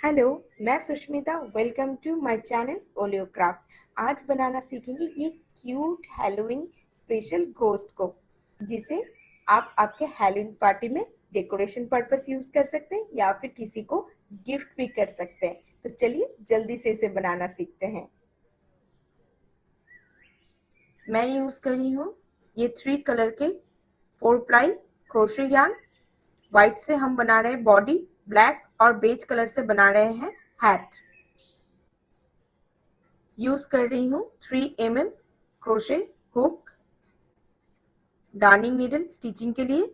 Hello, मैं Sushmita. Welcome to my channel Olio Craft. आज बनाना सीखेंगे ये क्यूट हैलोवीन स्पेशल घोस्ट को, जिसे आप आपके हैलोवीन पार्टी में डेकोरेशन पर्पस यूज कर सकते हैं या फिर किसी को गिफ्ट भी कर सकते हैं। तो चलिए जल्दी से इसे बनाना सीखते हैं। मैं यूज कर रही हूँ ये 3 कलर के 4 प्लाई क्रोशे यार्न। व्हाइट से हम बना रहे हैं बॉडी, ब्लैक और बेज कलर से बना रहे हैं हैट। यूज कर रही हूँ 3 mm crochet hook, darning needle stitching के लिए,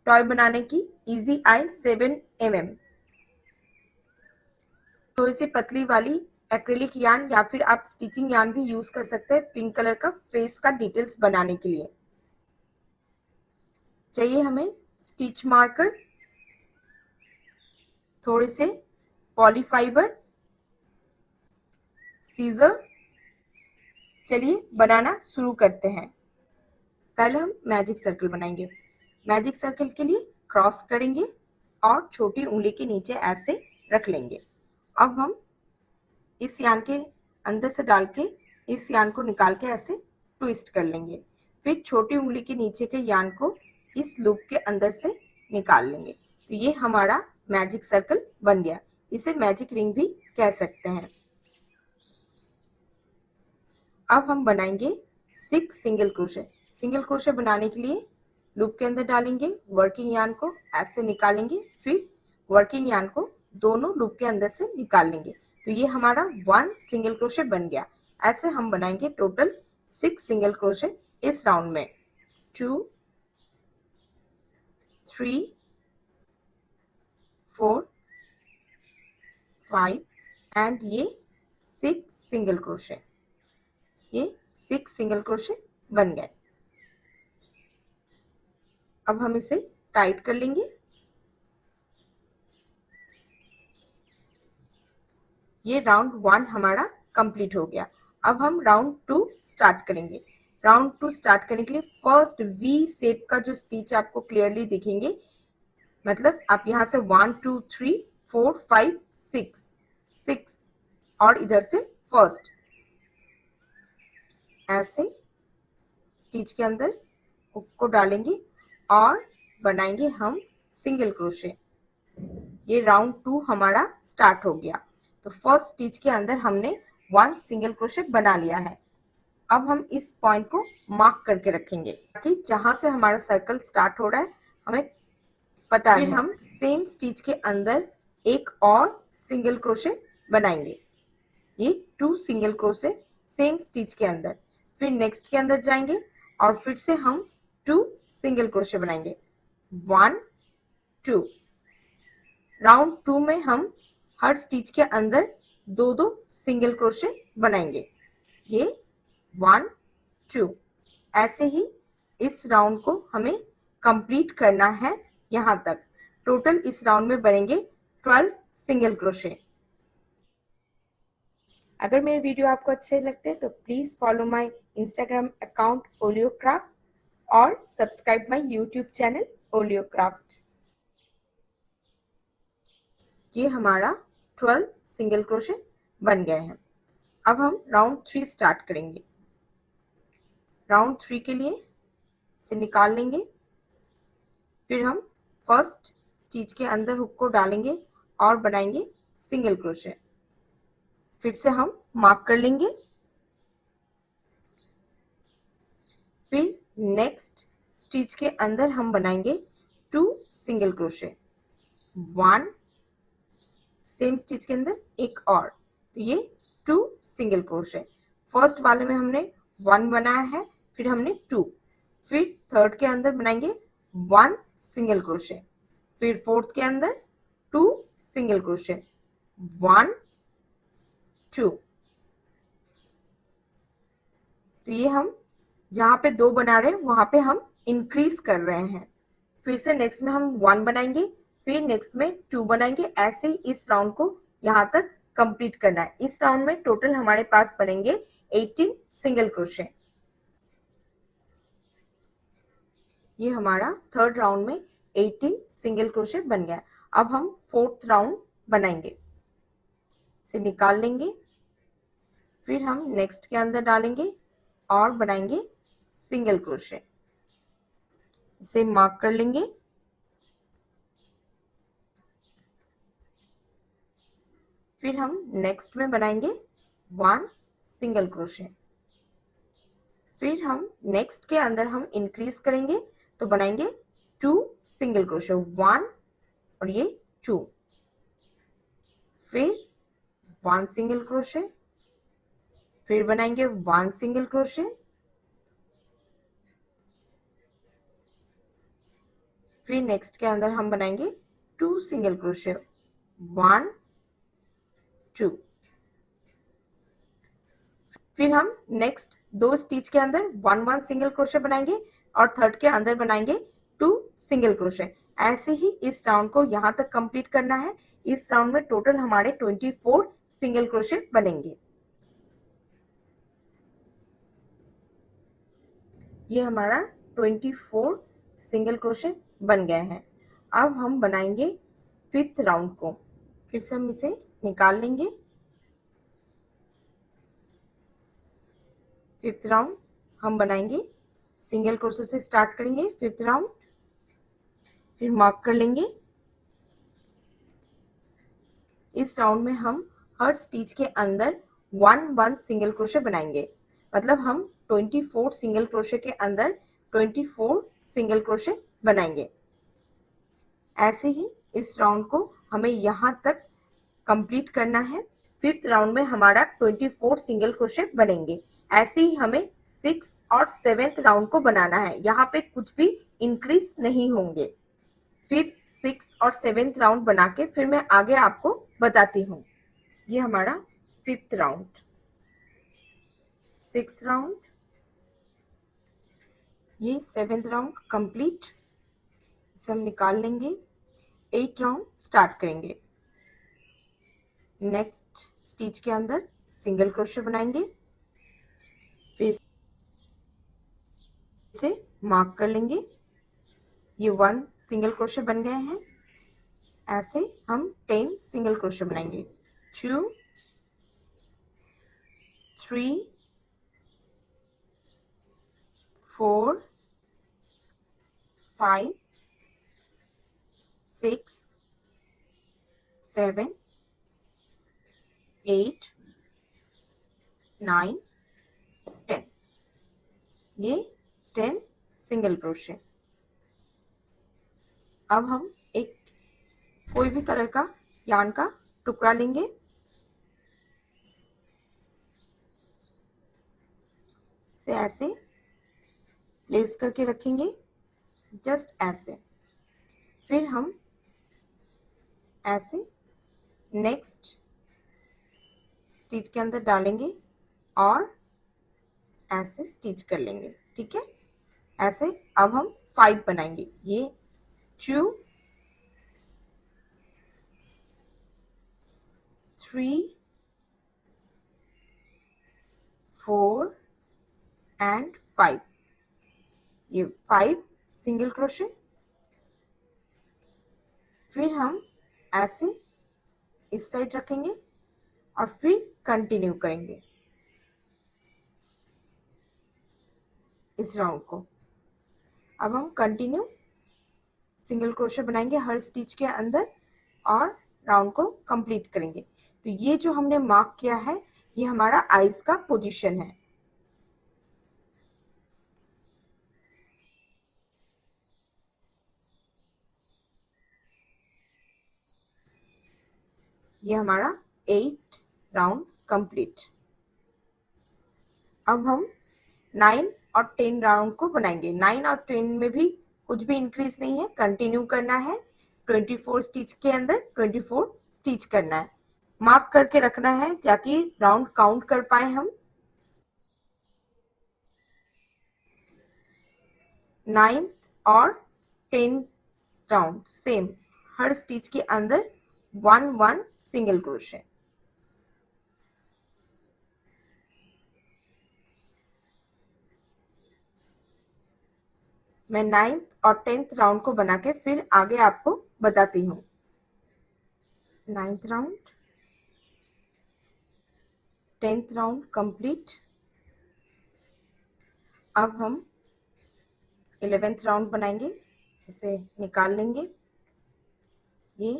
टॉय बनाने की इजी आई 7 mm, थोड़ी सी पतली वाली एक्रिलिक यार्न या फिर आप स्टिचिंग यार्न भी यूज कर सकते हैं पिंक कलर का फेस का डिटेल्स बनाने के लिए। चाहिए हमें स्टिच मार्कर, थोड़े से पॉलीफाइबर, सीजर। चलिए बनाना शुरू करते हैं। पहले हम मैजिक सर्कल बनाएंगे। मैजिक सर्कल के लिए क्रॉस करेंगे और छोटी उंगली के नीचे ऐसे रख लेंगे। अब हम इस यान के अंदर से डाल के इस यान को निकाल के ऐसे ट्विस्ट कर लेंगे। फिर छोटी उंगली के नीचे के यान को इस लूप के अंदर से निकाल लेंगे। तो ये हमारा मैजिक सर्कल बन गया। इसे मैजिक रिंग भी कह सकते हैं। अब हम बनाएंगे 6 सिंगल क्रोशे। सिंगल क्रोशे बनाने के लिए लूप के अंदर डालेंगे, वर्किंग यार्न को ऐसे निकालेंगे, फिर वर्किंग यार्न को दोनों लूप के अंदर से निकाल लेंगे। तो ये हमारा 1 सिंगल क्रोशे बन गया। ऐसे हम बनाएंगे टोटल 6 सिंगल क्रोशे इस राउंड में। 2 3 4 5 एंड ये 6 सिंगल क्रोशे। ये 6 सिंगल क्रोशे बन गए। अब हम इसे टाइट कर लेंगे। ये राउंड 1 हमारा कंप्लीट हो गया। अब हम राउंड 2 स्टार्ट करेंगे। राउंड 2 स्टार्ट करने के लिए फर्स्ट वी शेप का जो स्टिच आपको क्लियरली दिखेंगे, मतलब आप यहाँ से 1 2 3 4 5 6 और इधर से फर्स्ट ऐसे स्टिच के अंदर हुक को डालेंगे और बनाएंगे हम सिंगल क्रोशे। ये राउंड 2 हमारा स्टार्ट हो गया। तो फर्स्ट स्टिच के अंदर हमने 1 सिंगल क्रोशे बना लिया है। अब हम इस पॉइंट को मार्क करके रखेंगे ताकि जहां से हमारा सर्कल स्टार्ट हो रहा है हमें पता है। फिर हम सेम स्टिच के अंदर एक और सिंगल क्रोशे बनाएंगे। ये 2 सिंगल क्रोशे सेम स्टिच के अंदर। फिर नेक्स्ट के अंदर जाएंगे और फिर से हम 2 सिंगल क्रोशे बनाएंगे। 1 2। राउंड 2 में हम हर स्टिच के अंदर 2 सिंगल क्रोशे बनाएंगे। ये 1 2। ऐसे ही इस राउंड को हमें कंप्लीट करना है यहाँ तक। टोटल इस राउंड में बनेंगे 12 सिंगल क्रोशे। अगर मेरे वीडियो आपको अच्छे लगते हैं तो please follow my Instagram account Olio Craft और subscribe my YouTube channel Olio Craft. ये हमारा 12 सिंगल क्रोशे बन गए हैं। अब हम राउंड 3 स्टार्ट करेंगे। राउंड 3 के लिए इसे निकाल लेंगे। फिर हम फर्स्ट स्टिच के अंदर हुक को डालेंगे और बनाएंगे सिंगल क्रोशे। फिर से हम मार्क कर लेंगे। फिर नेक्स्ट स्टिच के अंदर हम बनाएंगे 2 सिंगल क्रोशे। 1 सेम स्टिच के अंदर एक और, तो ये 2 सिंगल क्रोशे। फर्स्ट वाले में हमने 1 बनाया है, फिर हमने 2, फिर थर्ड के अंदर बनाएंगे 1 सिंगल क्रोशे, फिर फोर्थ के अंदर 2 सिंगल क्रोशे, 1 2। तो ये हम जहां पे 2 बना रहे हैं वहां पे हम इंक्रीज कर रहे हैं। फिर से नेक्स्ट में हम 1 बनाएंगे, फिर नेक्स्ट में 2 बनाएंगे। ऐसे ही इस राउंड को यहाँ तक कंप्लीट करना है। इस राउंड में टोटल हमारे पास बनेंगे 18 सिंगल क्रोशे। ये हमारा थर्ड राउंड में 18 सिंगल क्रोशे बन गया। अब हम फोर्थ राउंड बनाएंगे, इसे निकाल लेंगे, फिर हम नेक्स्ट के अंदर डालेंगे और बनाएंगे सिंगल क्रोशे, इसे मार्क कर लेंगे। फिर हम नेक्स्ट में बनाएंगे 1 सिंगल क्रोशे, फिर हम नेक्स्ट के अंदर हम इंक्रीज करेंगे तो बनाएंगे 2 सिंगल क्रोशे, 1 और ये 2, फिर 1 सिंगल क्रोशे, फिर बनाएंगे 1 सिंगल क्रोशे, फिर नेक्स्ट के अंदर हम बनाएंगे 2 सिंगल क्रोशे, 1 2, फिर हम नेक्स्ट 2 स्टिच के अंदर 1 सिंगल क्रोशे बनाएंगे और थर्ड के अंदर बनाएंगे 2 सिंगल क्रोशे। ऐसे ही इस राउंड को यहाँ तक कंप्लीट करना है। इस राउंड में टोटल हमारे 24 सिंगल क्रोशे बनेंगे। ये हमारा 24 सिंगल क्रोशे बन गए हैं। अब हम बनाएंगे फिफ्थ राउंड को, फिर से हम इसे निकाल लेंगे। फिफ्थ राउंड हम बनाएंगे सिंगल क्रोशे से स्टार्ट करेंगे फिफ्थ राउंड, फिर मार्क कर लेंगे। इस राउंड में हम हर स्टिच के अंदर 1 सिंगल क्रोशे बनाएंगे, मतलब हम 24 सिंगल क्रोशे के अंदर 24 सिंगल क्रोशे बनाएंगे। ऐसे ही इस राउंड को हमें यहाँ तक कंप्लीट करना है। फिफ्थ राउंड में हमारा 24 सिंगल क्रोशे बनेंगे। ऐसे ही हमें 6 और 7th राउंड को बनाना है, यहाँ पे कुछ भी इंक्रीज नहीं होंगे। फिफ्थ 6th और 7th राउंड बना के फिर मैं आगे आपको बताती हूँ। ये हमारा फिफ्थ राउंड, 6th राउंड, ये 7th राउंड कंप्लीट, इसे हम निकाल लेंगे। 8th राउंड स्टार्ट करेंगे। नेक्स्ट स्टिच के अंदर सिंगल क्रोशे बनाएंगे, फिर इसे मार्क कर लेंगे। ये 1 सिंगल क्रोशे बन गए हैं। ऐसे हम 10 सिंगल क्रोशे बनाएंगे, 2 3 4 5 6 7 8 9 10, ये 10 सिंगल क्रोशे। अब हम एक कोई भी कलर का यार्न का टुकड़ा लेंगे, इसे ऐसे प्लेस करके रखेंगे, जस्ट ऐसे। फिर हम ऐसे नेक्स्ट स्टिच के अंदर डालेंगे और ऐसे स्टिच कर लेंगे, ठीक है। ऐसे अब हम 5 बनाएंगे, ये 2 3 4 एंड 5, ये 5 सिंगल क्रोशे। फिर हम ऐसे इस साइड रखेंगे और फिर कंटिन्यू करेंगे इस राउंड को। अब हम कंटिन्यू सिंगल क्रोशे बनाएंगे हर स्टिच के अंदर और राउंड को कंप्लीट करेंगे। तो ये जो हमने मार्क किया है ये हमारा आईज का पोजीशन है। ये हमारा 8 राउंड कंप्लीट। अब हम 9 और 10 राउंड को बनाएंगे। 9 और 10 में भी कुछ भी इंक्रीज नहीं है, कंटिन्यू करना है। 24 स्टिच के अंदर 24 स्टिच करना है, मार्क करके रखना है ताकि राउंड काउंट कर पाए हम। 9 और 10 राउंड सेम, हर स्टिच के अंदर 1 सिंगल क्रोशे। मैं 9th और 10th राउंड को बना के फिर आगे आपको बताती हूँ। 9th round, 10th round complete. अब हम 11th राउंड बनाएंगे, इसे निकाल लेंगे। ये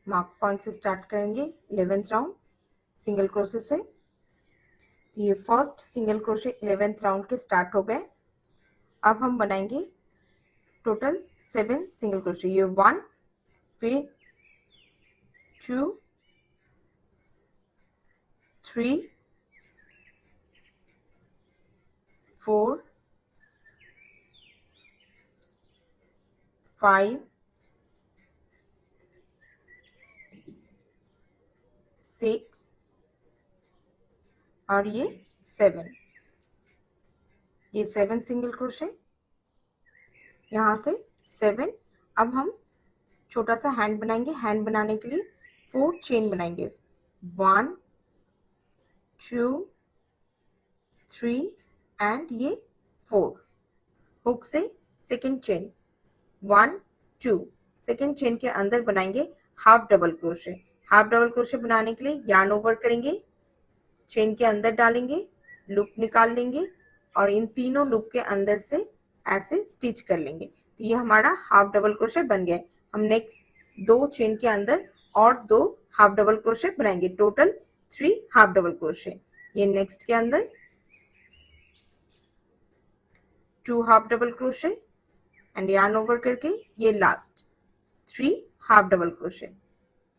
मार्क पॉइंट से स्टार्ट करेंगे 11th राउंड सिंगल क्रोशे से। ये first single crochet 11th round के स्टार्ट हो गए। अब हम बनाएंगे टोटल 7 सिंगल क्रोशे। ये 1, फिर 2, 3, 4, 5, 6 और ये 7। ये 7 सिंगल क्रोशे, यहाँ से 7। अब हम छोटा सा हैंड बनाएंगे। हैंड बनाने के लिए 4 चेन बनाएंगे। 1, 2, 3 एंड ये 4। हुक से सेकेंड चेन 1, 2, सेकेंड चेन के अंदर बनाएंगे half double crochet. Half double crochet बनाने के लिए यार्न ओवर करेंगे, चेन के अंदर डालेंगे, लूप निकाल लेंगे और इन तीनों लूप के अंदर से ऐसे स्टिच कर लेंगे। तो ये हमारा हाफ डबल क्रोशे बन गया। हम नेक्स्ट 2 चेन के अंदर और 2 हाफ डबल क्रोशे बनाएंगे, टोटल 3 हाफ डबल क्रोशे। ये नेक्स्ट के अंदर 2 half double crochet and yarn over करके ये लास्ट 3 हाफ डबल क्रोशे।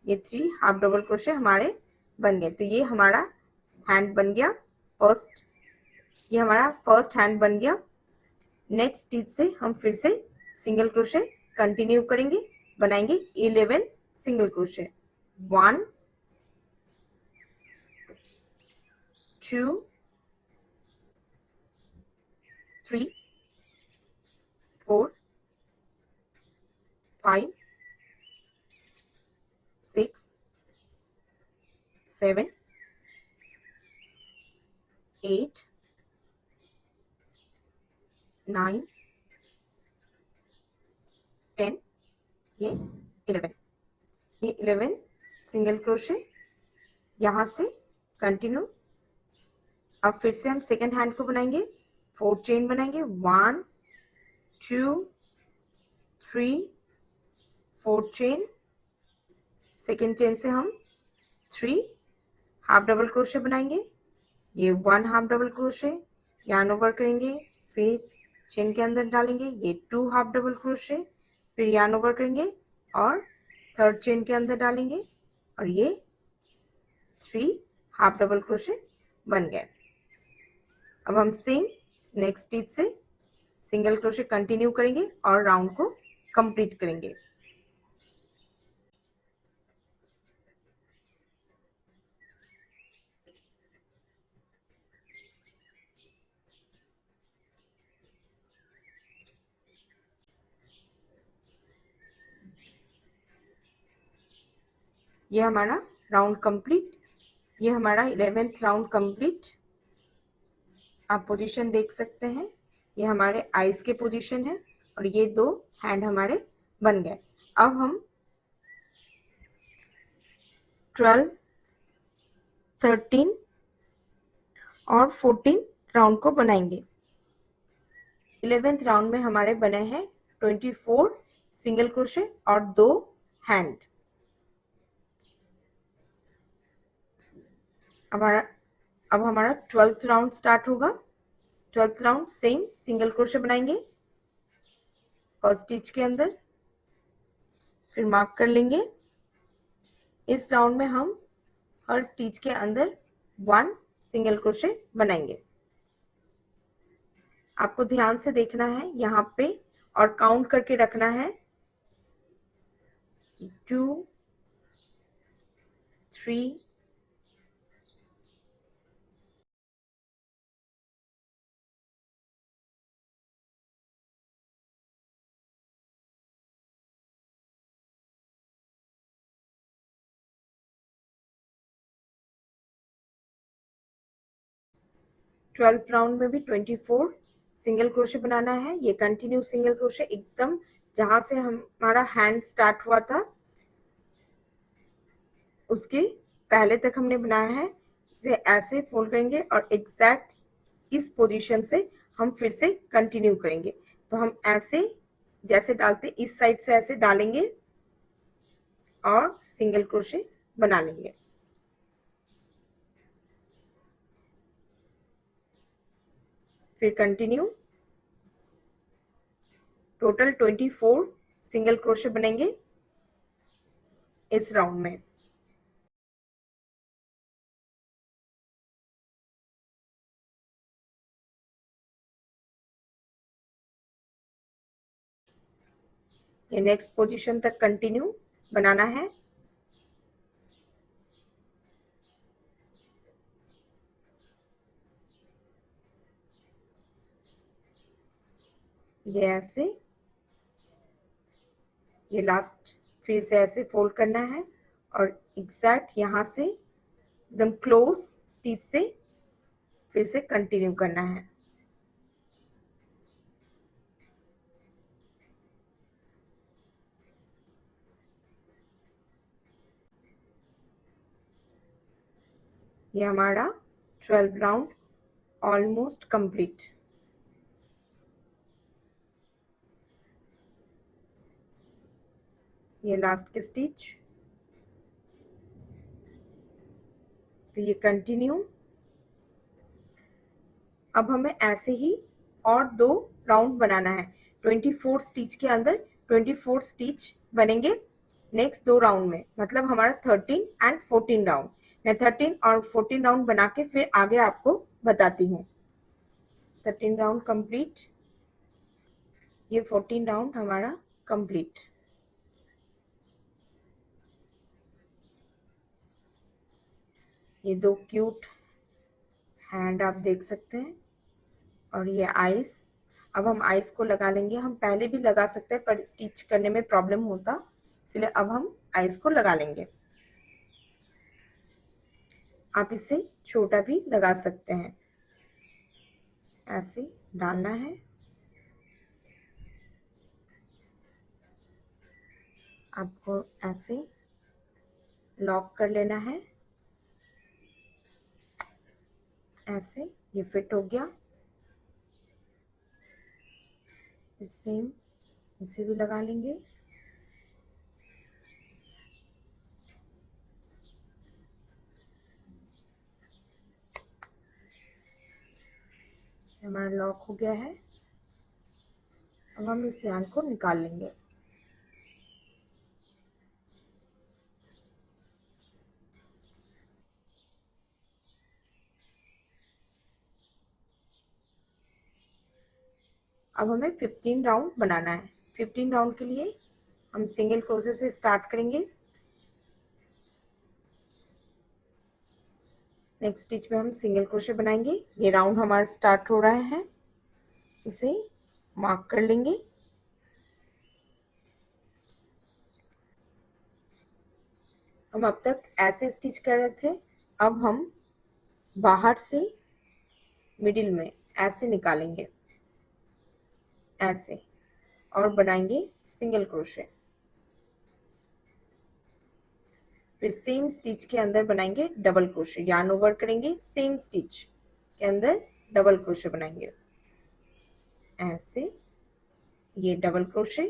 ये 3 हाफ डबल क्रोशे हमारे बन गए। तो ये हमारा हैंड बन गया फर्स्ट। ये हमारा फर्स्ट हैंड बन गया। नेक्स्ट स्टिच से हम फिर से सिंगल क्रोशे कंटिन्यू करेंगे, बनाएंगे 11 सिंगल क्रोशे। 1, 2, 3, 4, 5, 6, 7, 8, 9, 10, ये 11। ये 11 सिंगल क्रोशे यहाँ से कंटिन्यू। अब फिर से हम सेकेंड हैंड को बनाएंगे, 4 चेन बनाएंगे। 1, 2, 3, 4 चेन। सेकेंड चेन से हम 3 हाफ डबल क्रोशे बनाएंगे। ये 1 half double crochet, yarn over करेंगे, फिर चेन के अंदर डालेंगे, ये 2 हाफ डबल क्रोशे, फिर यार्न ओवर करेंगे और थर्ड चेन के अंदर डालेंगे और ये 3 हाफ डबल क्रोशे बन गए। अब हम सेम नेक्स्ट स्टिच से सिंगल क्रोशे कंटिन्यू करेंगे और राउंड को कंप्लीट करेंगे। ये हमारा राउंड कंप्लीट। ये हमारा 11th राउंड कंप्लीट। आप पोजीशन देख सकते हैं, ये हमारे आईज के पोजीशन है और ये 2 हैंड हमारे बन गए। अब हम 12, 13 और 14 राउंड को बनाएंगे। 11th राउंड में हमारे बने हैं 24 सिंगल क्रोशे और 2 हैंड। अब हमारा 12th राउंड स्टार्ट होगा। 12th round same single crochet बनाएंगे फर्स्ट स्टिच के अंदर, फिर मार्क कर लेंगे। इस राउंड में हम हर स्टिच के अंदर 1 सिंगल क्रोशे बनाएंगे। आपको ध्यान से देखना है यहाँ पे और काउंट करके रखना है। 2, 3, 12th राउंड में भी 24 सिंगल क्रोशे बनाना है। ये कंटिन्यू सिंगल क्रोशे एकदम जहां से हमारा हैंड स्टार्ट हुआ था उसके पहले तक हमने बनाया है, इसे ऐसे फोल्ड करेंगे और एग्जैक्ट इस पोजीशन से हम फिर से कंटिन्यू करेंगे। तो हम ऐसे जैसे डालते इस साइड से ऐसे डालेंगे और सिंगल क्रोशे बना लेंगे। फिर कंटिन्यू, टोटल 24 सिंगल क्रोशे बनेंगे इस राउंड में। ये नेक्स्ट पोजीशन तक कंटिन्यू बनाना है। ये ऐसे, ये लास्ट फिर से ऐसे फोल्ड करना है और एग्जैक्ट यहाँ से एकदम क्लोज स्टिच से फिर से कंटिन्यू करना है। ये हमारा 12 राउंड ऑलमोस्ट कंप्लीट। ये लास्ट के स्टिच, तो ये कंटिन्यू। अब हमें ऐसे ही और 2 राउंड बनाना है। 24 स्टिच के अंदर 24 स्टिच बनेंगे नेक्स्ट 2 राउंड में, मतलब हमारा 13 एंड 14 राउंड। मैं 13 और 14 राउंड बना के फिर आगे आपको बताती हूँ। 13 राउंड कंप्लीट, ये 14 राउंड हमारा कंप्लीट। ये 2 क्यूट हैंड आप देख सकते हैं और ये आइस। अब हम आइस को लगा लेंगे। हम पहले भी लगा सकते हैं पर स्टिच करने में प्रॉब्लम होता, इसलिए अब हम आइस को लगा लेंगे। आप इसे छोटा भी लगा सकते हैं। ऐसे डालना है, आपको ऐसे लॉक कर लेना है। ऐसे ये फिट हो गया। फिर सेम इसे भी लगा लेंगे। हमारा लॉक हो गया है। अब हम इस यार्न को निकाल लेंगे। अब हमें 15 राउंड बनाना है। 15 राउंड के लिए हम सिंगल क्रोशे से स्टार्ट करेंगे। नेक्स्ट स्टिच में हम सिंगल क्रोशे बनाएंगे। ये राउंड हमारा स्टार्ट हो रहा है, इसे मार्क कर लेंगे। हम अब तक ऐसे स्टिच कर रहे थे, अब हम बाहर से मिडिल में ऐसे निकालेंगे, ऐसे, और बनाएंगे सिंगल क्रोशे। फिर सेम स्टिच के अंदर बनाएंगे डबल क्रोशे, यार्न ओवर करेंगे, सेम स्टिच के अंदर डबल क्रोशे बनाएंगे। ऐसे, ये डबल क्रोशे।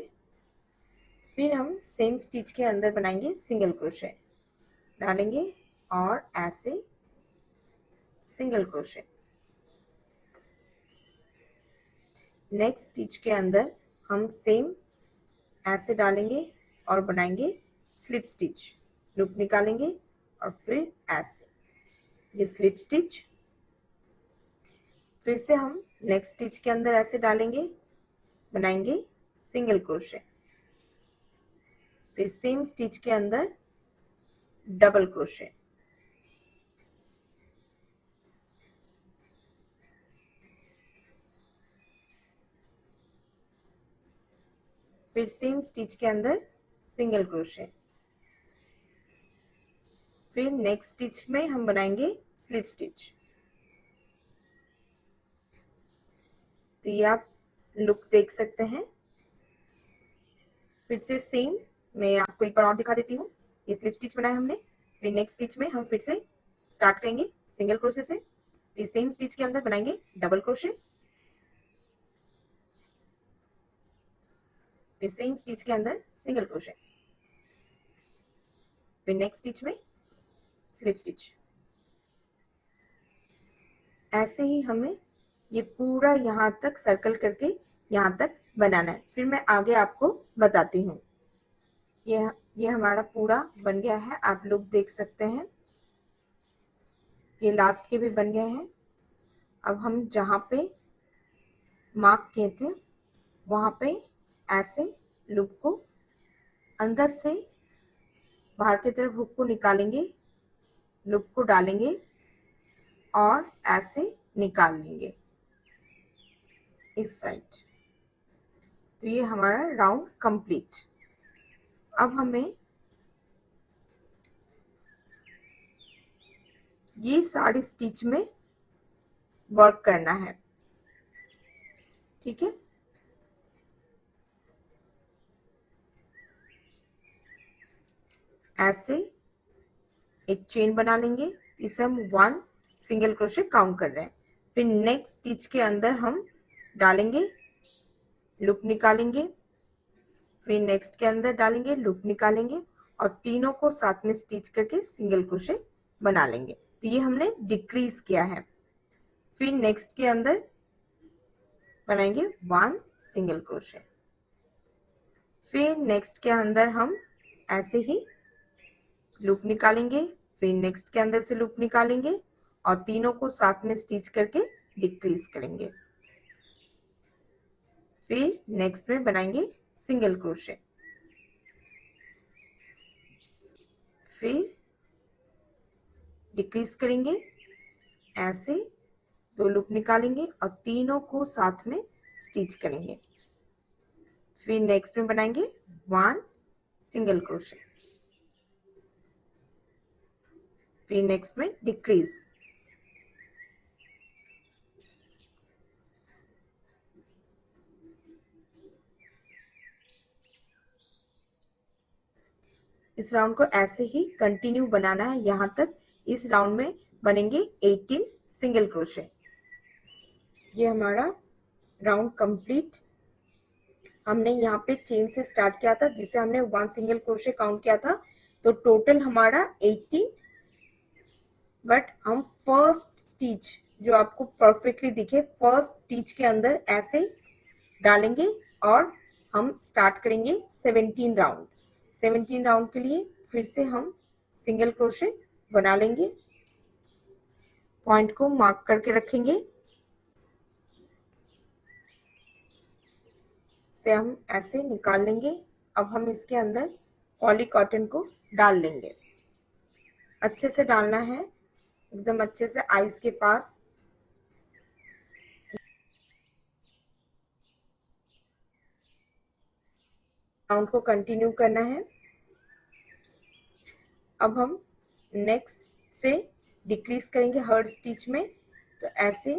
फिर हम सेम स्टिच के अंदर बनाएंगे सिंगल क्रोशे, डालेंगे और ऐसे सिंगल क्रोशे। नेक्स्ट स्टिच के अंदर हम सेम ऐसे डालेंगे और बनाएंगे स्लिप स्टिच, लूप निकालेंगे और फिर ऐसे, ये स्लिप स्टिच। फिर से हम नेक्स्ट स्टिच के अंदर ऐसे डालेंगे, बनाएंगे सिंगल क्रोशे। फिर सेम स्टिच के अंदर डबल क्रोशे। फिर सेम स्टिच के अंदर सिंगल क्रोशे। फिर नेक्स्ट स्टिच में हम बनाएंगे स्लिप स्टिच। तो ये आप लुक देख सकते हैं। फिर से सेम, मैं आपको एक बार और दिखा देती हूँ। ये स्लिप स्टिच बनाया हमने, फिर नेक्स्ट स्टिच में हम फिर से स्टार्ट करेंगे सिंगल क्रोशे से। फिर सेम स्टिच के अंदर बनाएंगे डबल क्रोशे, फिर सेम स्टिच के अंदर सिंगल क्रोशे, फिर नेक्स्ट स्टिच में स्लिप स्टिच। ऐसे ही हमें ये पूरा यहाँ तक सर्कल करके यहाँ तक बनाना है। फिर मैं आगे आपको बताती हूँ। ये हमारा पूरा बन गया है, आप लोग देख सकते हैं। ये लास्ट के भी बन गए हैं। अब हम जहाँ पे मार्क किए थे वहाँ पे ऐसे लूप को अंदर से बाहर की तरफ हुक को निकालेंगे, लूप को डालेंगे और ऐसे निकाल लेंगे इस साइड। तो ये हमारा राउंड कंप्लीट। अब हमें ये सारी स्टिच में वर्क करना है, ठीक है। ऐसे एक चेन बना लेंगे, इसे हम 1 सिंगल क्रोशे काउंट कर रहे हैं। फिर नेक्स्ट स्टिच के अंदर हम डालेंगे, लूप निकालेंगे, फिर नेक्स्ट के अंदर डालेंगे, लूप निकालेंगे और तीनों को साथ में स्टिच करके सिंगल क्रोशे बना लेंगे। तो ये हमने डिक्रीज किया है। फिर नेक्स्ट के अंदर बनाएंगे 1 सिंगल क्रोशे, फिर नेक्स्ट के अंदर हम ऐसे ही लूप निकालेंगे, फिर नेक्स्ट के अंदर से लूप निकालेंगे और तीनों को साथ में स्टिच करके डिक्रीज करेंगे। फिर नेक्स्ट में बनाएंगे सिंगल क्रोशे, फिर डिक्रीज करेंगे, ऐसे 2 लूप निकालेंगे और तीनों को साथ में स्टिच करेंगे। फिर नेक्स्ट में बनाएंगे 1 सिंगल क्रोशे, फिर नेक्स्ट में डिक्रीज, इस राउंड को ऐसे ही कंटिन्यू बनाना है यहाँ तक। इस राउंड में बनेंगे 18 सिंगल क्रोशे। ये हमारा राउंड कंप्लीट। हमने यहाँ पे चेन से स्टार्ट किया था जिसे हमने 1 सिंगल क्रोशे काउंट किया था, तो टोटल हमारा 18। बट हम फर्स्ट स्टिच जो आपको परफेक्टली दिखे, फर्स्ट स्टिच के अंदर ऐसे डालेंगे और हम स्टार्ट करेंगे 17 राउंड। 17 राउंड के लिए फिर से हम सिंगल क्रोशे बना लेंगे, पॉइंट को मार्क करके रखेंगे, से हम ऐसे निकाल लेंगे। अब हम इसके अंदर पॉली कॉटन को डाल लेंगे, अच्छे से डालना है, एकदम अच्छे से आईज के पास। राउंड को कंटिन्यू करना है। अब हम नेक्स्ट से डिक्रीज करेंगे हर स्टिच में, तो ऐसे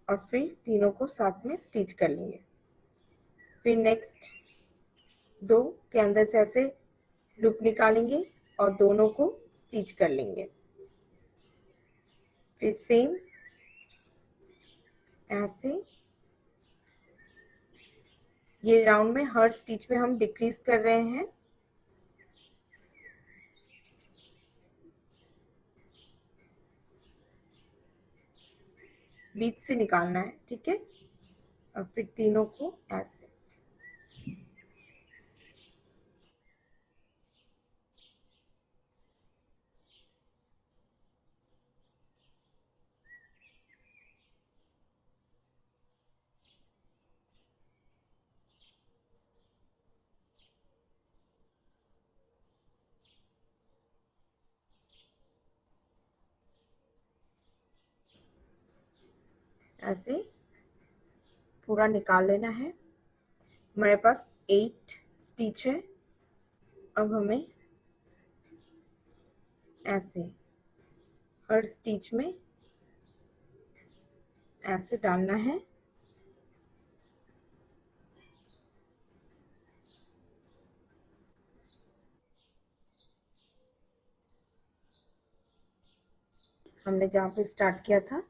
और फिर तीनों को साथ में स्टिच कर लेंगे। फिर नेक्स्ट 2 के अंदर से ऐसे लूप निकालेंगे और दोनों को स्टिच कर लेंगे। फिर सेम ऐसे ये राउंड में हर स्टिच में हम डिक्रीज कर रहे हैं। बीच से निकालना है, ठीक है। और फिर तीनों को ऐसे ऐसे पूरा निकाल लेना है। हमारे पास 8 स्टिच है। अब हमें ऐसे हर स्टिच में ऐसे डालना है, हमने जहाँ पे स्टार्ट किया था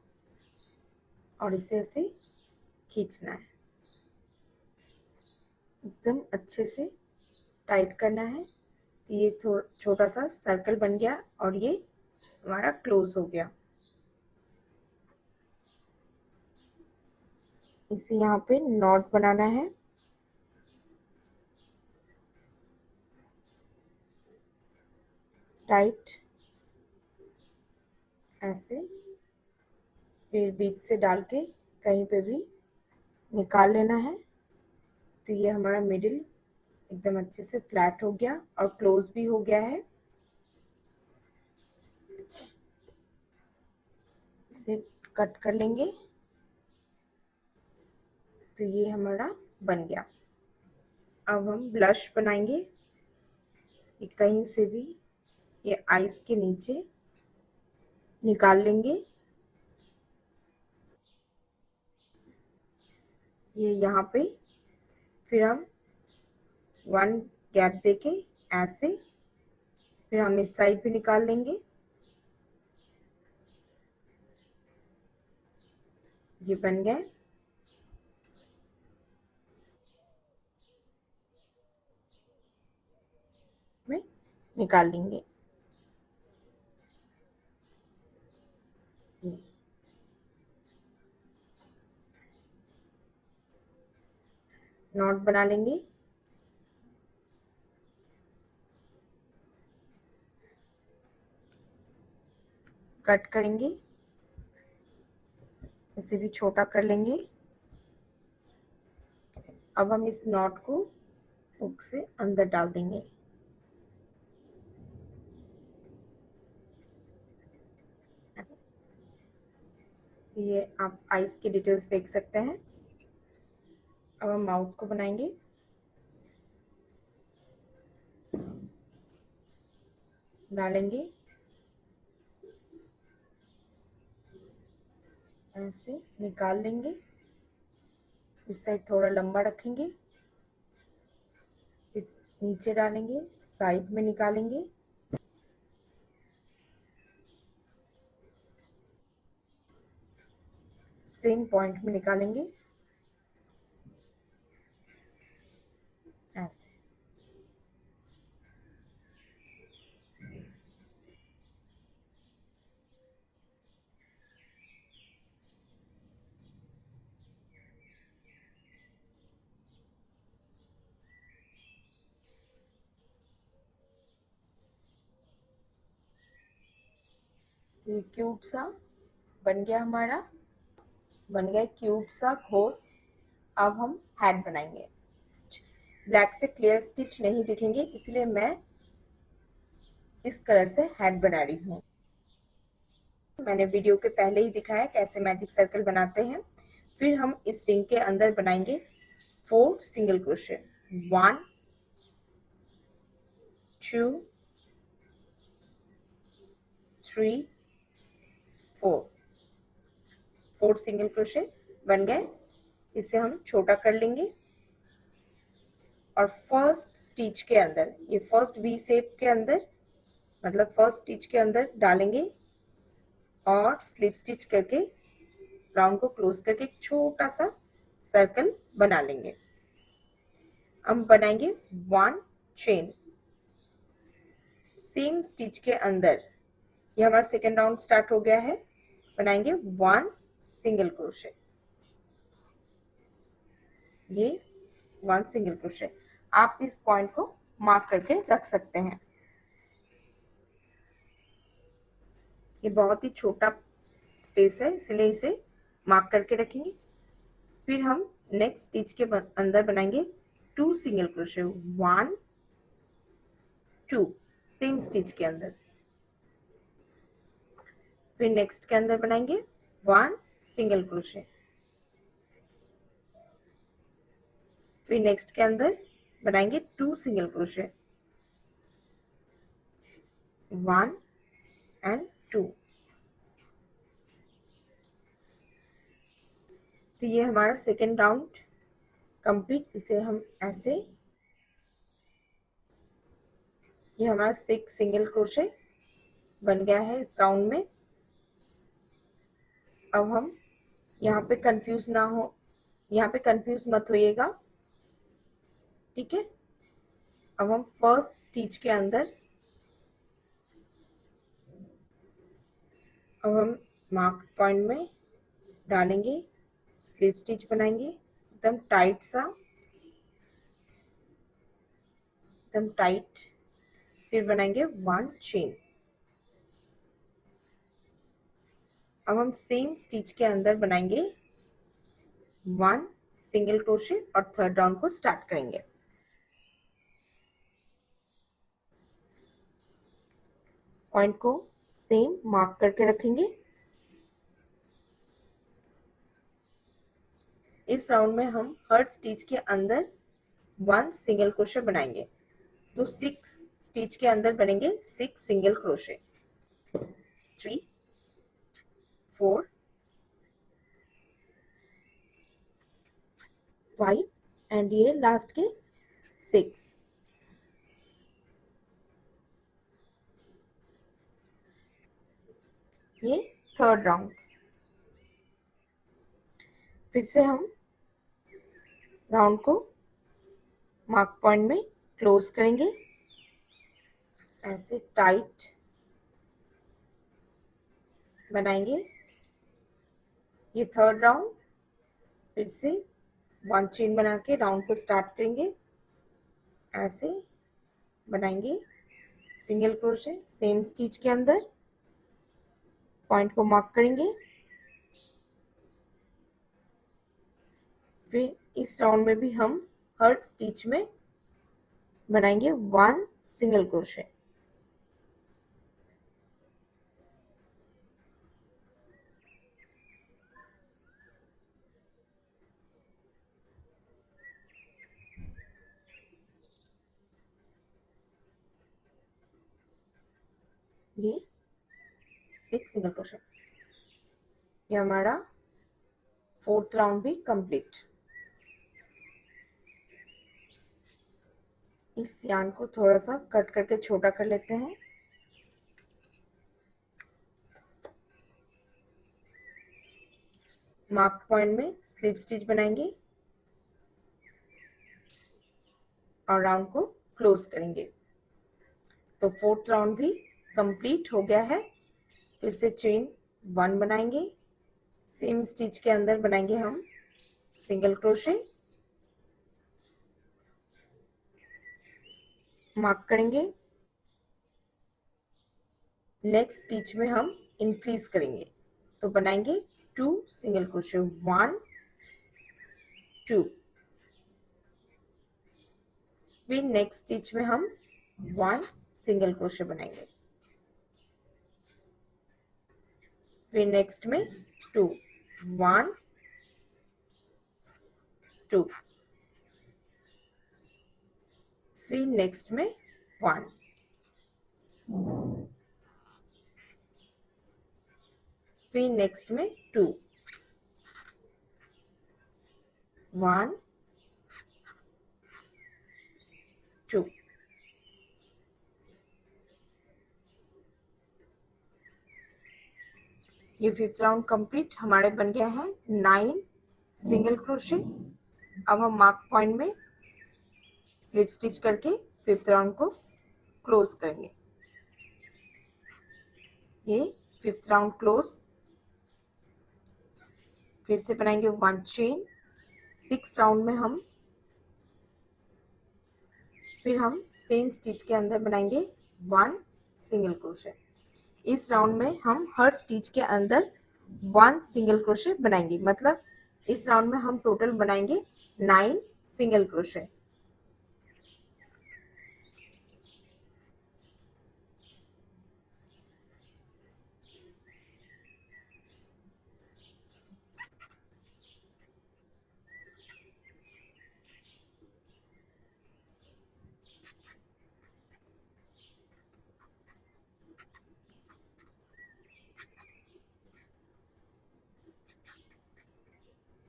और इसे ऐसे खींचना है, एकदम अच्छे से टाइट करना है। तो ये छोटा सा सर्कल बन गया और ये हमारा क्लोज हो गया। इसे यहाँ पे नॉट बनाना है। टाइट ऐसे, फिर बीच से डाल के कहीं पे भी निकाल लेना है। तो ये हमारा मिडिल एकदम अच्छे से फ्लैट हो गया और क्लोज भी हो गया है। इसे कट कर लेंगे। तो ये हमारा बन गया। अब हम ब्लश बनाएंगे। ये कहीं से भी ये आईज के नीचे निकाल लेंगे। ये यहाँ पे फिर हम 1 गैप देके ऐसे, फिर हम इस साइड भी निकाल लेंगे। ये बन गए। में निकाल लेंगे। नॉट बना लेंगे। कट करेंगे। इसे भी छोटा कर लेंगे। अब हम इस नॉट को हुक से अंदर डाल देंगे। ऐसे। ये आप आईज की डिटेल्स देख सकते हैं। अब हम माउथ को बनाएंगे। डालेंगे ऐसे, निकाल लेंगे। इस साइड थोड़ा लंबा रखेंगे, फिर नीचे डालेंगे, साइड में निकालेंगे। सेम पॉइंट में निकालेंगे ऐसे। तो ये क्यूट सा बन गया हमारा। बन गया क्यूट सा घोस्ट। अब हम हेड बनाएंगे। ब्लैक से क्लियर स्टिच नहीं दिखेंगे, इसलिए मैं इस कलर से हेड बना रही हूँ। मैंने वीडियो के पहले ही दिखाया कैसे मैजिक सर्कल बनाते हैं। फिर हम इस रिंग के अंदर बनाएंगे 4 सिंगल क्रोशे। 1 2 3 4 4 सिंगल क्रोशे बन गए। इसे हम छोटा कर लेंगे और फर्स्ट स्टिच के अंदर, ये फर्स्ट वी शेप के अंदर, मतलब फर्स्ट स्टिच के अंदर डालेंगे और स्लिप स्टिच करके राउंड को क्लोज करके एक छोटा सा सर्कल बना लेंगे। हम बनाएंगे 1 चेन सेम स्टिच के अंदर। ये हमारा सेकेंड राउंड स्टार्ट हो गया है। बनाएंगे 1 सिंगल क्रोशे। ये 1 सिंगल क्रोशे। आप इस पॉइंट को मार्क करके रख सकते हैं। ये बहुत ही छोटा स्पेस है, इसलिए इसे मार्क करके रखेंगे। फिर हम नेक्स्ट स्टिच के अंदर बनाएंगे 2 सिंगल क्रोशे। 1 2 सेम स्टिच के अंदर। फिर नेक्स्ट के अंदर बनाएंगे 1 सिंगल क्रोशे। फिर नेक्स्ट के अंदर बनाएंगे 2 सिंगल क्रोशे। 1 एंड 2। तो ये हमारा सेकेंड राउंड कंप्लीट। इसे हम ऐसे, ये हमारा 6 सिंगल क्रोशे बन गया है इस राउंड में। अब हम यहाँ पे कंफ्यूज ना हो, यहाँ पे कंफ्यूज मत होइएगा, ठीक है। अब हम फर्स्ट स्टिच के अंदर, अब हम मार्क पॉइंट में डालेंगे, स्लिप स्टिच बनाएंगे एकदम टाइट सा, एकदम टाइट। फिर बनाएंगे 1 चेन। अब हम सेम स्टिच के अंदर बनाएंगे 1 सिंगल क्रोशे और थर्ड राउंड को स्टार्ट करेंगे। पॉइंट को सेम मार्क करके रखेंगे। इस राउंड में हम हर स्टिच के अंदर 1 सिंगल क्रोशे बनाएंगे, तो 6 स्टिच के अंदर बनेंगे 6 सिंगल क्रोशे। 3 4 5 एंड ये लास्ट के 6। ये थर्ड राउंड। फिर से हम राउंड को मार्क पॉइंट में क्लोज करेंगे, ऐसे टाइट बनाएंगे। ये थर्ड राउंड। फिर से 1 चेन बना के राउंड को स्टार्ट करेंगे, ऐसे बनाएंगे सिंगल क्रोशे सेम स्टिच के अंदर। पॉइंट को मार्क करेंगे। फिर इस राउंड में भी हम हर स्टिच में बनाएंगे 1 सिंगल क्रोशे। ये 6 सिंगल क्रोशे। ये हमारा फोर्थ राउंड भी कंप्लीट। इस यार्न को थोड़ा सा कट करके छोटा कर लेते हैं। मार्क पॉइंट में स्लिप स्टिच बनाएंगे और राउंड को क्लोज करेंगे। तो फोर्थ राउंड भी कंप्लीट हो गया है। फिर से चेन 1 बनाएंगे, सेम स्टिच के अंदर बनाएंगे हम सिंगल क्रोशे, मार्क करेंगे। नेक्स्ट स्टिच में हम इंक्रीज करेंगे, तो बनाएंगे 2 सिंगल क्रोशे, 1 2। फिर नेक्स्ट स्टिच में हम 1 सिंगल क्रोशे बनाएंगे। फिर नेक्स्ट में 2 1 2। फिर नेक्स्ट में 1। फिर नेक्स्ट में 2 1 2। ये फिफ्थ राउंड कंप्लीट हमारे बन गया है 9 सिंगल क्रोशे। अब हम मार्क पॉइंट में स्लिप स्टिच करके फिफ्थ राउंड को क्लोज करेंगे। ये फिफ्थ राउंड क्लोज। फिर से बनाएंगे 1 चेन। 6 राउंड में हम सेम स्टिच के अंदर बनाएंगे 1 सिंगल क्रोशे। इस राउंड में हम हर स्टिच के अंदर 1 सिंगल क्रोशे बनाएंगे, मतलब इस राउंड में हम टोटल बनाएंगे 9 सिंगल क्रोशे।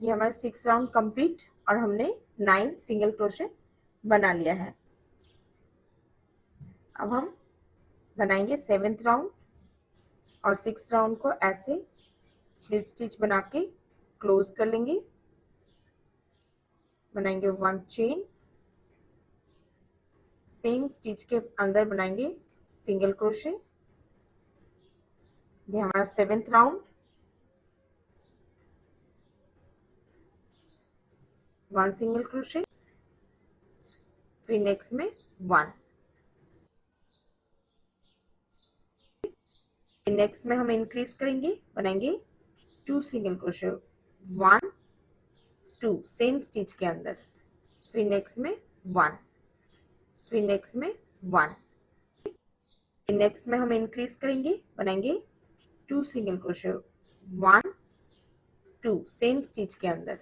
ये हमारा 6 राउंड कंप्लीट और हमने 9 सिंगल क्रोशे बना लिया है। अब हम बनाएंगे 7th राउंड और 6 राउंड को ऐसे स्लिप स्टिच बना के क्लोज कर लेंगे, बनाएंगे 1 चेन, सेम स्टिच के अंदर बनाएंगे सिंगल क्रोशे। ये हमारा 7th राउंड, 1 सिंगल क्रोशे, फिर नेक्स्ट में 1, नेक्स्ट में हम इंक्रीज करेंगे, बनाएंगे 2 सिंगल क्रोशे, 1 2 सेम स्टिच के अंदर, फिर नेक्स्ट में 1, फिर नेक्स्ट में 1, फिर नेक्स्ट में हम इंक्रीज करेंगे, बनाएंगे 2 सिंगल क्रोशे, 1 2 सेम स्टिच के अंदर,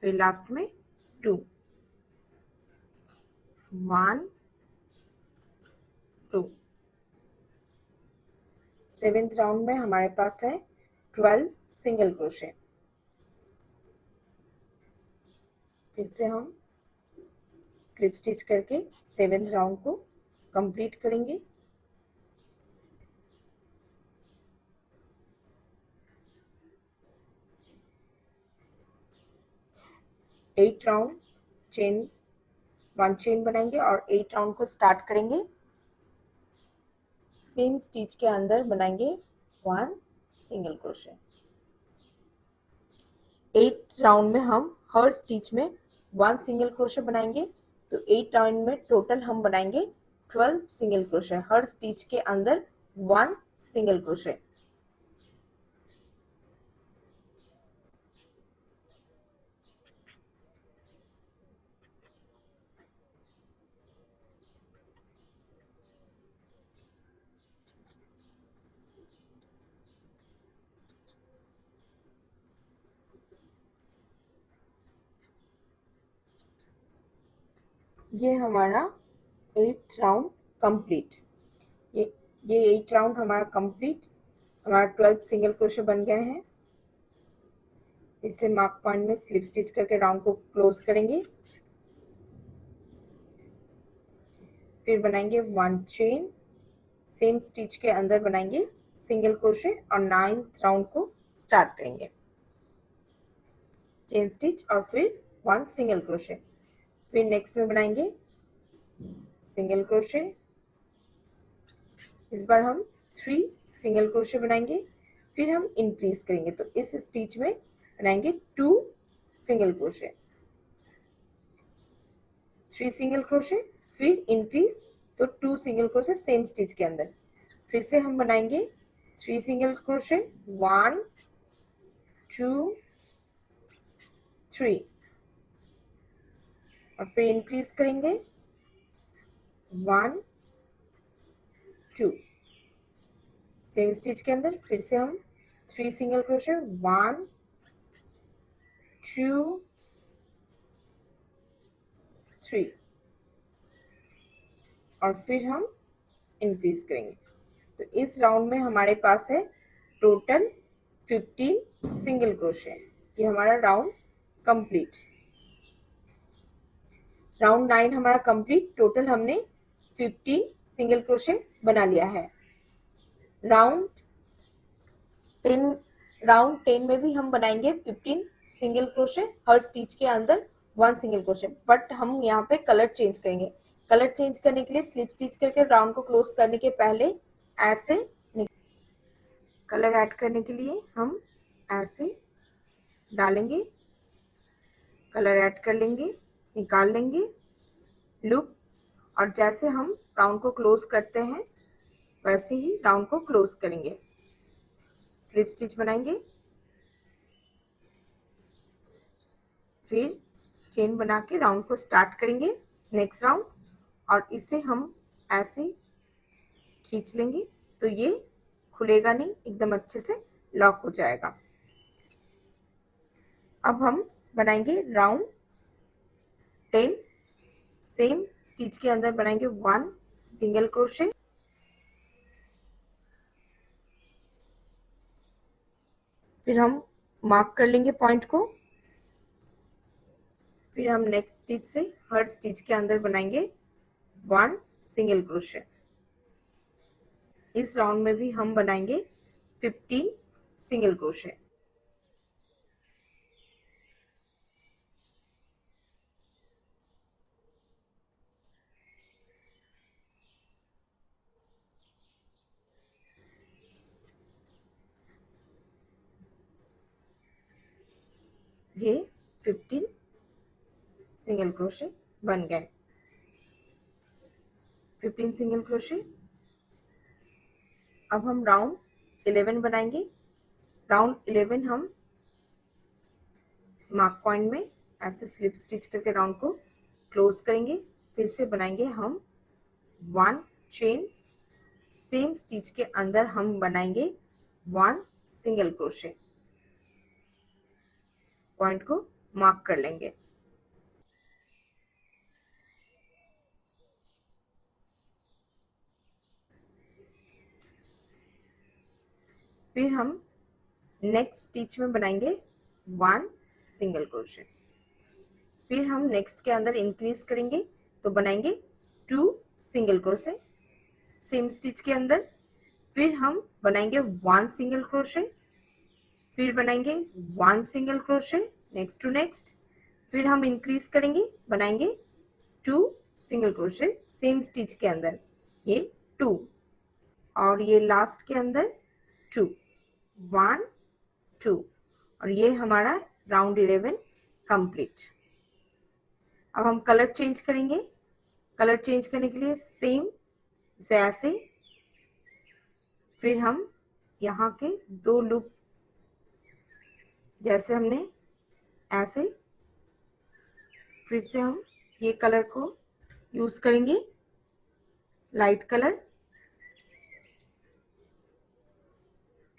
फिर लास्ट में 2 1 2। 7th राउंड में हमारे पास है 12 सिंगल क्रोशे। फिर से हम स्लिप स्टिच करके 7th राउंड को कंप्लीट करेंगे। एट राउंड चेन 1 चेन बनाएंगे और 8 राउंड को स्टार्ट करेंगे। सेम स्टिच के अंदर बनाएंगे 1 सिंगल क्रोशे। 8 राउंड में हम हर स्टिच में 1 सिंगल क्रोशे बनाएंगे, तो 8 राउंड में टोटल हम बनाएंगे 12 सिंगल क्रोशे, हर स्टिच के अंदर 1 सिंगल क्रोशे। ये हमारा 8 राउंड कंप्लीट। ये 8 राउंड हमारा कंप्लीट, हमारा 12 सिंगल क्रोशे बन गए हैं। इसे मार्क पॉइंट में स्लिप स्टिच करके राउंड को क्लोज करेंगे, फिर बनाएंगे 1 चेन, सेम स्टिच के अंदर बनाएंगे सिंगल क्रोशे और 9th राउंड को स्टार्ट करेंगे। चेन स्टिच और फिर 1 सिंगल क्रोशे, फिर नेक्स्ट में बनाएंगे सिंगल क्रोशे। इस बार हम 3 सिंगल क्रोशे बनाएंगे, फिर हम इंक्रीज करेंगे, तो इस स्टिच में बनाएंगे 2 सिंगल क्रोशे, 3 सिंगल क्रोशे, फिर इंक्रीज, तो 2 सिंगल क्रोशे सेम स्टिच के अंदर, फिर से हम बनाएंगे 3 सिंगल क्रोशे, 1 2 3 और फिर इंक्रीज करेंगे 1 2 सेम स्टिच के अंदर, फिर से हम 3 सिंगल क्रोशे, 1 2 3 और फिर हम इंक्रीज करेंगे। तो इस राउंड में हमारे पास है टोटल 15 सिंगल क्रोशे। ये हमारा राउंड कंप्लीट। राउंड 9 हमारा कंप्लीट, टोटल हमने 15 सिंगल क्रोशे बना लिया है। राउंड 10 में भी हम बनाएंगे 15 सिंगल क्रोशे, हर स्टिच के अंदर 1 सिंगल क्रोशे, बट हम यहाँ पे कलर चेंज करेंगे। कलर चेंज करने के लिए स्लिप स्टिच करके राउंड को क्लोज करने के पहले ऐसे कलर ऐड करने के लिए हम ऐसे डालेंगे, कलर ऐड कर लेंगे, निकाल लेंगे लूप, और जैसे हम राउंड को क्लोज करते हैं वैसे ही राउंड को क्लोज करेंगे। स्लिप स्टिच बनाएंगे, फिर चेन बना के राउंड को स्टार्ट करेंगे नेक्स्ट राउंड, और इसे हम ऐसे खींच लेंगे तो ये खुलेगा नहीं, एकदम अच्छे से लॉक हो जाएगा। अब हम बनाएंगे राउंड 10, सेम स्टिच के अंदर बनाएंगे 1 सिंगल क्रोशे, फिर हम मार्क कर लेंगे पॉइंट को, फिर हम नेक्स्ट स्टिच से हर स्टिच के अंदर बनाएंगे 1 सिंगल क्रोशे। इस राउंड में भी हम बनाएंगे 15 सिंगल क्रोशे। ये 15 सिंगल क्रोशे बन गए। 15 सिंगल क्रोशे। अब हम राउंड 11 बनाएंगे। राउंड 11 हम मार्क पॉइंट में ऐसे स्लिप स्टिच करके राउंड को क्लोज करेंगे। फिर से बनाएंगे हम 1 चेन। सेम स्टिच के अंदर हम बनाएंगे 1 सिंगल क्रोशे। पॉइंट को मार्क कर लेंगे। फिर हम नेक्स्ट स्टिच में बनाएंगे 1 सिंगल क्रोशे। फिर हम नेक्स्ट के अंदर इंक्रीज करेंगे तो बनाएंगे 2 सिंगल क्रोशे सेम स्टिच के अंदर। फिर हम बनाएंगे 1 सिंगल क्रोशे। फिर बनाएंगे 1 single crochet next to next. फिर हम इंक्रीज करेंगे, बनाएंगे 2 सिंगल क्रोशे सेम स्टिच के अंदर, ये 2, और ये लास्ट के अंदर 2, 1 2, और ये हमारा राउंड 11 कंप्लीट। अब हम कलर चेंज करेंगे। कलर चेंज करने के लिए सेम से ऐसे, फिर हम यहाँ के 2 लूप जैसे हमने ऐसे, फिर से हम ये कलर को यूज करेंगे, लाइट कलर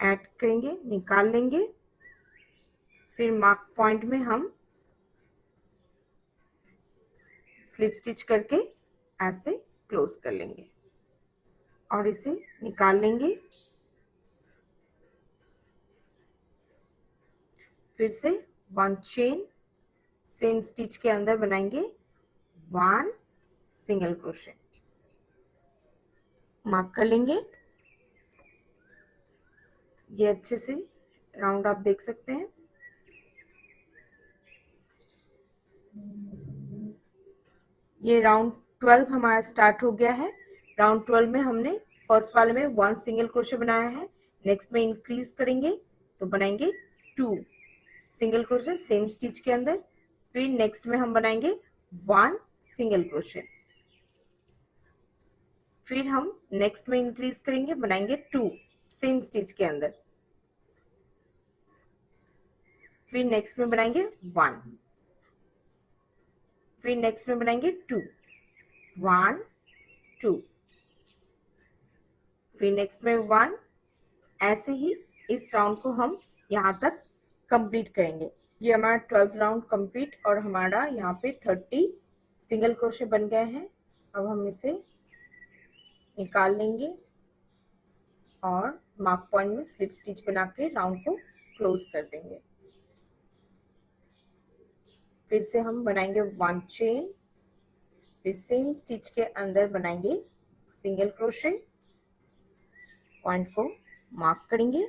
ऐड करेंगे, निकाल लेंगे। फिर मार्क पॉइंट में हम स्लिप स्टिच करके ऐसे क्लोज कर लेंगे और इसे निकाल लेंगे। फिर से 1 चेन सेम स्टिच के अंदर बनाएंगे 1 सिंगल क्रोशे, मार्क कर लेंगे। ये अच्छे से राउंड आप देख सकते हैं। ये राउंड 12 हमारा स्टार्ट हो गया है। राउंड 12 में हमने फर्स्ट वाले में 1 सिंगल क्रोशे बनाया है। नेक्स्ट में इंक्रीज करेंगे तो बनाएंगे 2 सिंगल क्रोशे सेम स्टिच के अंदर। फिर नेक्स्ट में हम बनाएंगे 1 सिंगल क्रोशे। फिर हम नेक्स्ट में इंक्रीज करेंगे, बनाएंगे 2 सेम स्टिच के अंदर। फिर नेक्स्ट में बनाएंगे 1, फिर नेक्स्ट में बनाएंगे 2, 1 2, फिर नेक्स्ट में 1। ऐसे ही इस राउंड को हम यहाँ तक कंप्लीट करेंगे। ये हमारा 12 राउंड कंप्लीट और हमारा यहाँ पे 30 सिंगल क्रोशे बन गए हैं। अब हम इसे निकाल लेंगे और मार्क पॉइंट में स्लिप स्टिच बना के राउंड को क्लोज कर देंगे। फिर से हम बनाएंगे 1 चेन, फिर सेम स्टिच के अंदर बनाएंगे सिंगल क्रोशे, पॉइंट को मार्क करेंगे।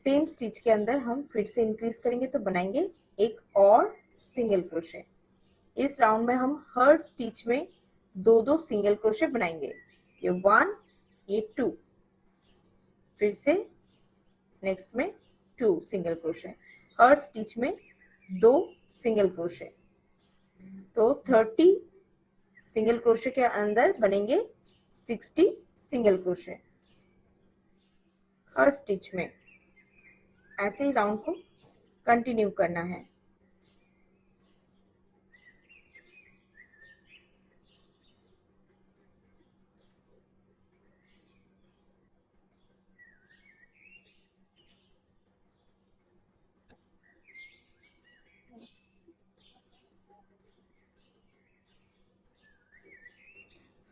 सेम स्टिच के अंदर हम फिर से इंक्रीज करेंगे तो बनाएंगे एक और सिंगल क्रोशे। इस राउंड में हम हर स्टिच में 2-2 सिंगल क्रोशे बनाएंगे, ये 1 ये 2, फिर से नेक्स्ट में 2 सिंगल क्रोशे, हर स्टिच में 2 सिंगल क्रोशे। तो 30 सिंगल क्रोशे के अंदर बनेंगे 60 सिंगल क्रोशे हर स्टिच में। ऐसे ही राउंड को कंटिन्यू करना है।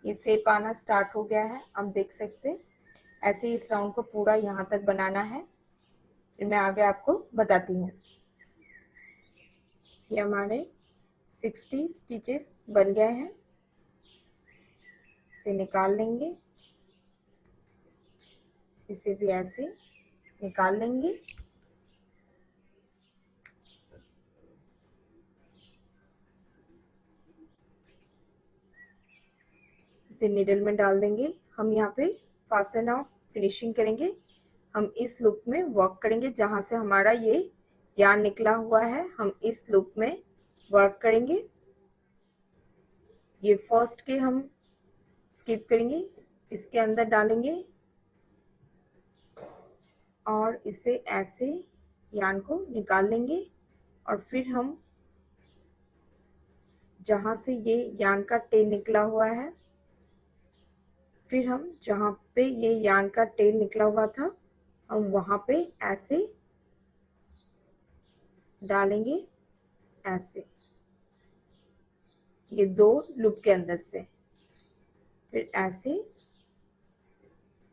ये शेप आना स्टार्ट हो गया है, आप देख सकते हैं। ऐसे ही इस राउंड को पूरा यहाँ तक बनाना है, फिर मैं आगे आपको बताती हूँ। ये हमारे 60 स्टिचेस बन गए हैं, इसे निकाल लेंगे। इसे भी ऐसे निकाल लेंगे। इसे निडल में डाल देंगे। हम यहाँ पे फास्टन ऑफ फिनिशिंग करेंगे। हम इस लूप में वर्क करेंगे, जहां से हमारा ये यार्न निकला हुआ है हम इस लूप में वर्क करेंगे। ये फर्स्ट के हम स्किप करेंगे, इसके अंदर डालेंगे और इसे ऐसे यार्न को निकाल लेंगे। और फिर हम जहां से ये यार्न का टेल निकला हुआ है, फिर हम जहां पे ये यार्न का टेल निकला हुआ था हम वहां पे ऐसे डालेंगे, ऐसे ये दो लूप के अंदर से। फिर ऐसे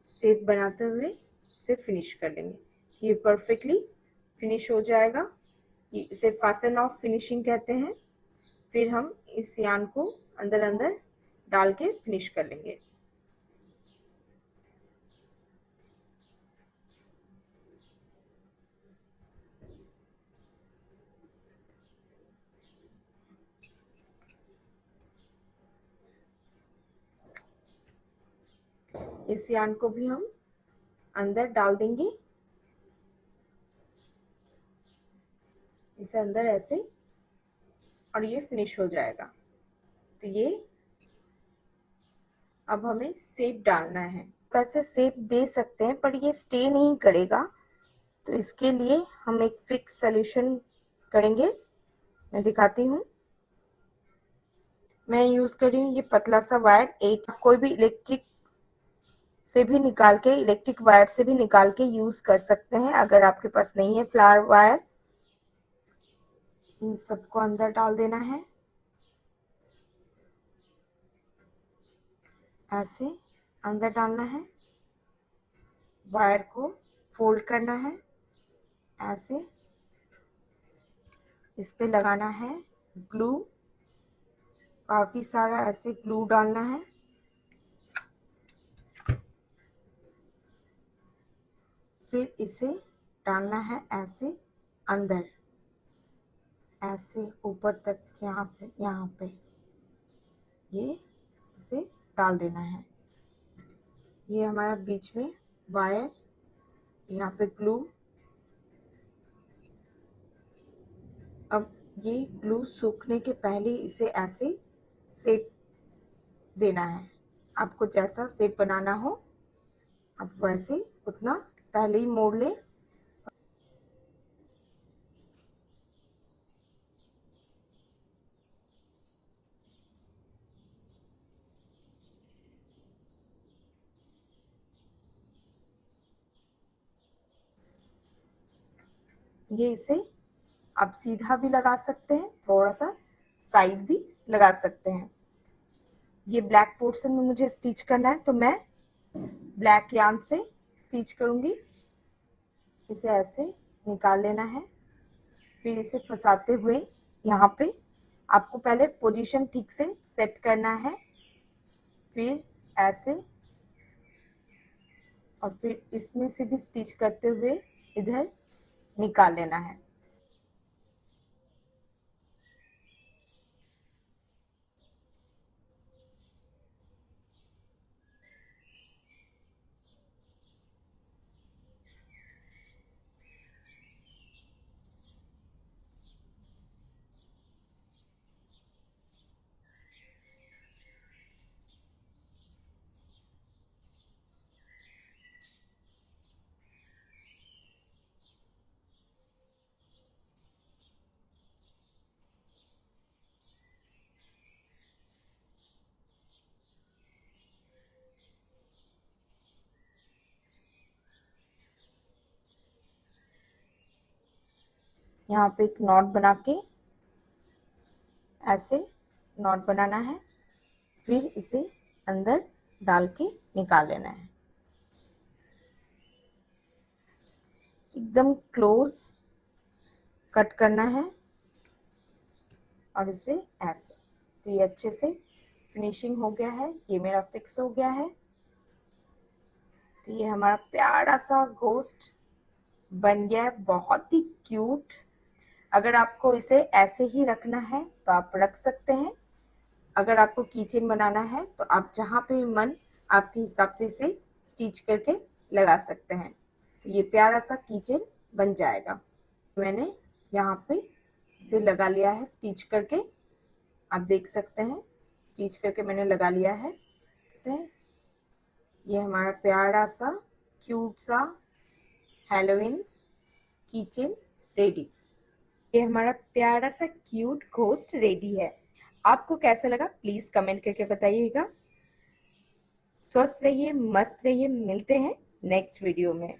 शेप बनाते हुए इसे फिनिश कर लेंगे। ये परफेक्टली फिनिश हो जाएगा। इसे फास्टन ऑफ फिनिशिंग कहते हैं। फिर हम इस यार्न को अंदर अंदर डाल के फिनिश कर लेंगे। इस यार्न को भी हम अंदर डाल देंगे, इसे अंदर ऐसे, और ये फिनिश हो जाएगा। तो ये अब हमें शेप डालना है। वैसे शेप दे सकते हैं पर ये स्टे नहीं करेगा, तो इसके लिए हम एक फिक्स सॉल्यूशन करेंगे। मैं दिखाती हूँ। मैं यूज कर रही हूँ ये पतला सा वायर। एक कोई भी इलेक्ट्रिक से भी निकाल के, इलेक्ट्रिक वायर से भी निकाल के यूज कर सकते हैं अगर आपके पास नहीं है फ्लावर वायर। इन सबको अंदर डाल देना है, ऐसे अंदर डालना है। वायर को फोल्ड करना है, ऐसे इस पे लगाना है ग्लू। काफी सारा ऐसे ग्लू डालना है। फिर इसे डालना है ऐसे अंदर, ऐसे ऊपर तक, यहाँ से यहाँ पे ये इसे डाल देना है। ये हमारा बीच में वायर, यहाँ पे ग्लू। अब ये ग्लू सूखने के पहले इसे ऐसे शेप देना है। आपको जैसा शेप बनाना हो आप वैसे उतना पहले ही मोड़ ले। ये इसे आप सीधा भी लगा सकते हैं, थोड़ा सा साइड भी लगा सकते हैं। ये ब्लैक पोर्शन में मुझे स्टिच करना है तो मैं ब्लैक यार्न से स्टिच करूंगी। इसे ऐसे निकाल लेना है। फिर इसे फंसाते हुए यहाँ पे आपको पहले पोजीशन ठीक से सेट करना है, फिर ऐसे, और फिर इसमें से भी स्टिच करते हुए इधर निकाल लेना है। यहाँ पे एक नॉट बना के ऐसे नॉट बनाना है, फिर इसे अंदर डाल के निकाल लेना है। एकदम क्लोज कट करना है और इसे ऐसे। तो ये अच्छे से फिनिशिंग हो गया है, ये मेरा फिक्स हो गया है। तो ये हमारा प्यारा सा घोस्ट बन गया है, बहुत ही क्यूट। अगर आपको इसे ऐसे ही रखना है तो आप रख सकते हैं। अगर आपको कीचेन बनाना है तो आप जहाँ पे मन आपके हिसाब से इसे स्टिच करके लगा सकते हैं। तो ये प्यारा सा कीचेन बन जाएगा। मैंने यहाँ पे इसे लगा लिया है स्टिच करके, आप देख सकते हैं स्टिच करके मैंने लगा लिया है। ये हमारा प्यारा सा क्यूट सा हैलोवीन कीचेन रेडी। ये हमारा प्यारा सा क्यूट घोस्ट रेडी है। आपको कैसा लगा प्लीज कमेंट करके बताइएगा। स्वस्थ रहिए, मस्त रहिए, मिलते हैं नेक्स्ट वीडियो में।